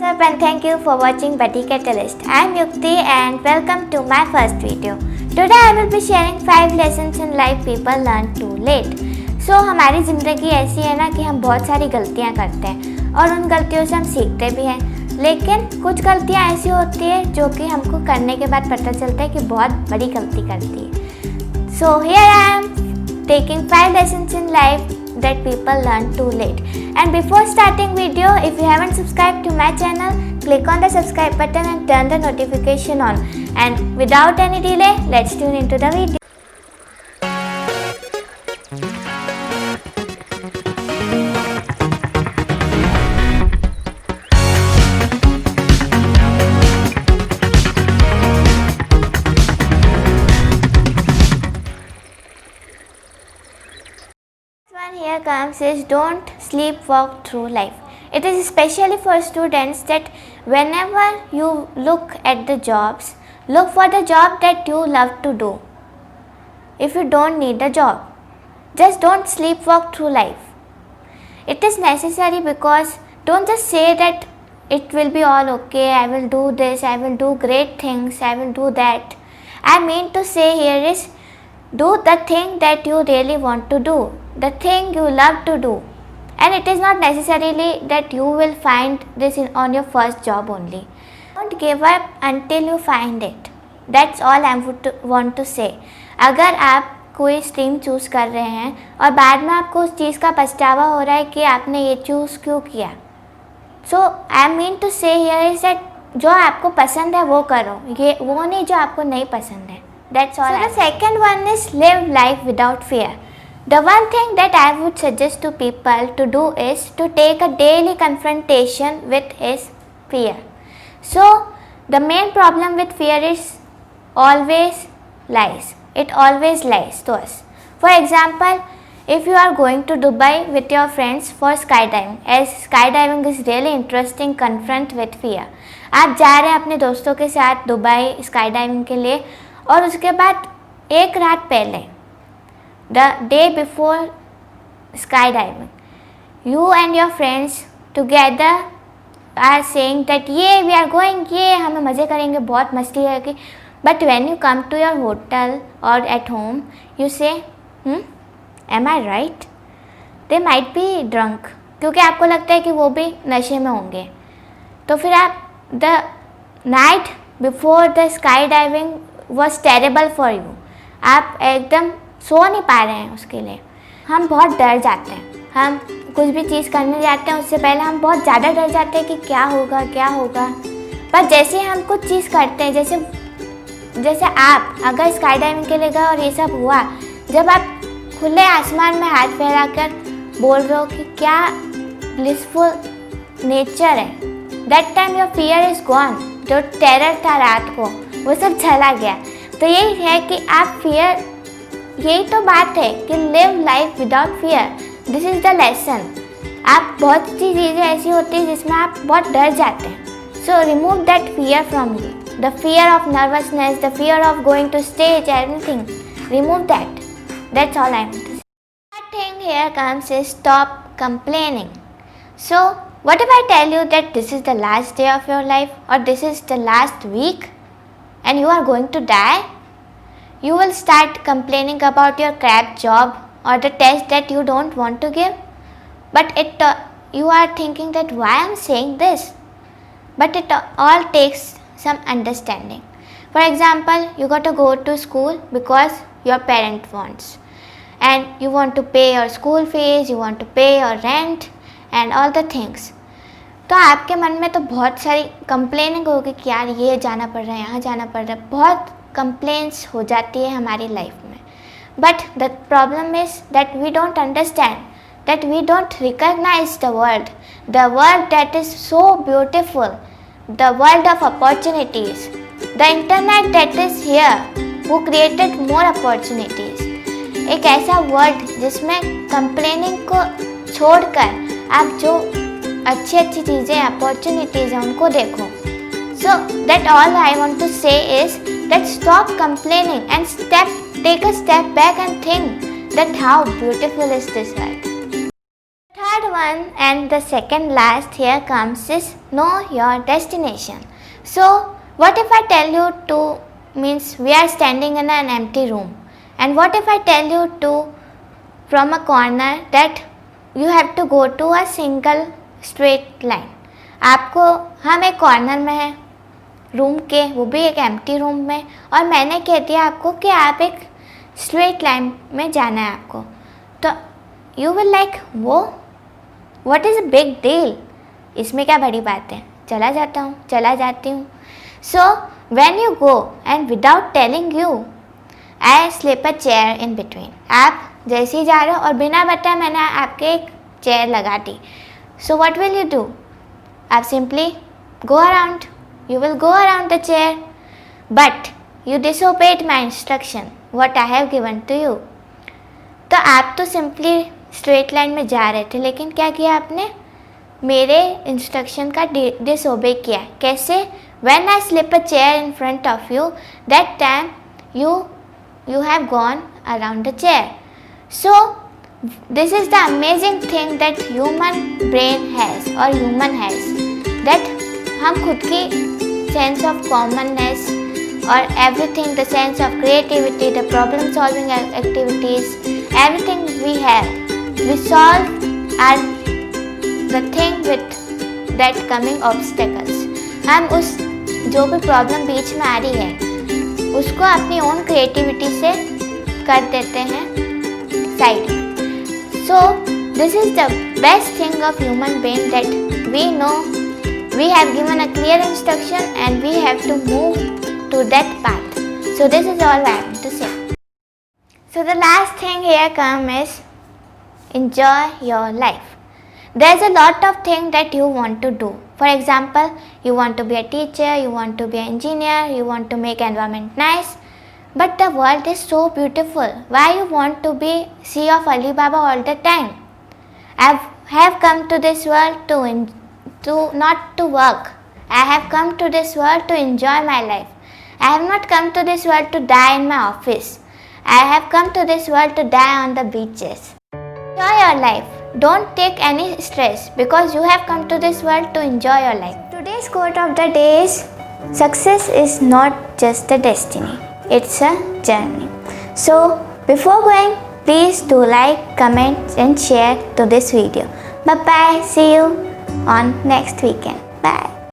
What's up and thank you for watching Buddy Catalyst. I am Yukti and welcome to my first video. Today I will be sharing 5 lessons in life people learn too late. So हमारी ज़िंदगी ऐसी है ना कि हम बहुत सारी गलतियाँ करते हैं और उन गलतियों से हम सीखते भी हैं, लेकिन कुछ गलतियाँ ऐसी होती है जो कि हमको करने के बाद पता चलता है कि बहुत बड़ी गलती करती है. So here I am taking 5 lessons in life that people learn too late. And before starting video, if you haven't subscribed to my channel, click on the subscribe button and turn the notification on. And without any delay, let's tune into the video. Here comes is don't sleepwalk through life. It is especially for students that whenever you look at the jobs, look for the job that you love to do. If you don't need a job, just don't sleepwalk through life. It is necessary because don't just say that it will be all okay, I will do this, I will do great things, I will do that. I mean to say here is do the thing that you really want to do, the thing you love to do, and it is not necessarily that you will find this on your first job only. Don't give up until you find it. That's all I want to say. अगर आप कोई stream choose कर रहे हैं और बाद में आपको उस चीज़ का पछतावा हो रहा है कि आपने ये चूज़ क्यों किया, सो आई मीन टू से हियर इज दैट जो आपको पसंद है वो करो, ये वो नहीं जो आपको नहीं पसंद है. That's all. So the second one is live life without fear. The one thing that I would suggest to people to do is to take a daily confrontation with his fear. So the main problem with fear is always lies. It always lies to us. For example, if you are going to Dubai with your friends for skydiving, as skydiving is really interesting, confront with fear. आप जा रहे हैं अपने दोस्तों के साथ Dubai skydiving के लिए और उसके बाद एक रात पहले the day before sky diving you and your friends together are saying that yeah we are going, yeah हमें मज़े करेंगे, बहुत मस्ती रहेगी. But when you come to your hotel or at home you say am I right, they might be drunk, क्योंकि आपको लगता है कि वो भी नशे में होंगे. तो फिर आप the night before the sky diving was terrible for you, आप एकदम सो नहीं पा रहे हैं उसके लिए. हम बहुत डर जाते हैं, हम कुछ भी चीज़ करने जाते हैं उससे पहले हम बहुत ज़्यादा डर जाते हैं कि क्या होगा क्या होगा. पर जैसे हम कुछ चीज़ करते हैं, जैसे आप अगर स्काई डाइविंग के लिए गए और ये सब हुआ, जब आप खुले आसमान में हाथ फैला कर बोल रहे हो कि क्या ब्लिसफुल नेचर है, that time your fear is gone. जो टेरर था रात को वो सब चला गया. तो यही है कि आप फियर, यही तो बात है कि live life without fear. This is the lesson. आप बहुत सी चीज़ें ऐसी होती हैं जिसमें आप बहुत डर जाते हैं. So remove that fear from you, the fear of nervousness, the fear of going to stage, everything. Remove that. That's all I want to say. Third thing here comes is stop complaining. So what if I tell you that this is the last day of your life or this is the last week and you are going to die? You will start complaining about your crap job or the test that you don't want to give. But you are thinking that why I am saying this? But it all takes some understanding. For example, you got to go to school because your parent wants, and you want to pay your school fees, you want to pay your rent and all the things. तो आपके मन में तो बहुत सारी complaining होगी कि यार ये जाना पड़ रहा है, यहाँ जाना पड़ रहा है, बहुत कंप्लेंट्स हो जाती है हमारी लाइफ में. But the problem is that we don't understand, that we don't recognise the world that is so beautiful, the world of opportunities, the internet that is here who created more opportunities. एक ऐसा world जिसमें complaining को छोड़कर आप जो अच्छी अच्छी चीज़ें अपॉर्चुनिटीज़ हैं उनको देखो. So that all I want to say is that stop complaining and take a step back and think that how beautiful is this world. Third one and the second last here comes is know your destination. So what if I tell you to, means we are standing in an empty room, and what if I tell you to from a corner that you have to go to a single straight line. आपको, हम एक corner में हैं room के, वो भी एक empty room में, और मैंने कह दिया आपको कि आप एक स्ट्रेट लाइन में जाना है आपको, तो यू विल लाइक वो what is a big deal, इसमें क्या बड़ी बात है, चला जाता हूँ, चला जाती हूँ. So when you go and without telling you I slip a chair in between. आप जैसे ही जा रहे हो और बिना बताए मैंने आपके एक चेयर लगा दी. So what will you do, आप simply go around, you will go around the chair, but you disobeyed my instruction what I have given to you. तो आप तो सिंपली स्ट्रेट लाइन में जा रहे थे, लेकिन क्या किया आपने, मेरे इंस्ट्रक्शन का डिसोबे किया. कैसे? When I slip a chair in front of you, that time you have gone around the chair. So this is the amazing thing that human brain has or human has, that हम खुद की sense of commonness or everything, the sense of creativity, the problem solving activities, everything we have, we solve our the thing with that coming obstacles. हम उस जो भी problem बीच में आ रही है उसको अपनी ओन क्रिएटिविटी से कर देते हैं साइड में. So this is the best thing of human being, that we know we have given a clear instruction and we have to move to that path. So this is all I want to say. So the last thing here comes is enjoy your life. There's a lot of things that you want to do. For example, you want to be a teacher, you want to be an engineer, you want to make environment nice. But the world is so beautiful. Why you want to be Sea of Alibaba all the time? I have come to this world to not to work. I have come to this world to enjoy my life. I have not come to this world to die in my office. I have come to this world to die on the beaches. Enjoy your life. Don't take any stress because you have come to this world to enjoy your life. Today's quote of the day is, success is not just a destiny. It's a journey. So before going, please do like, comment and share to this video. Bye bye. See you on next weekend. Bye.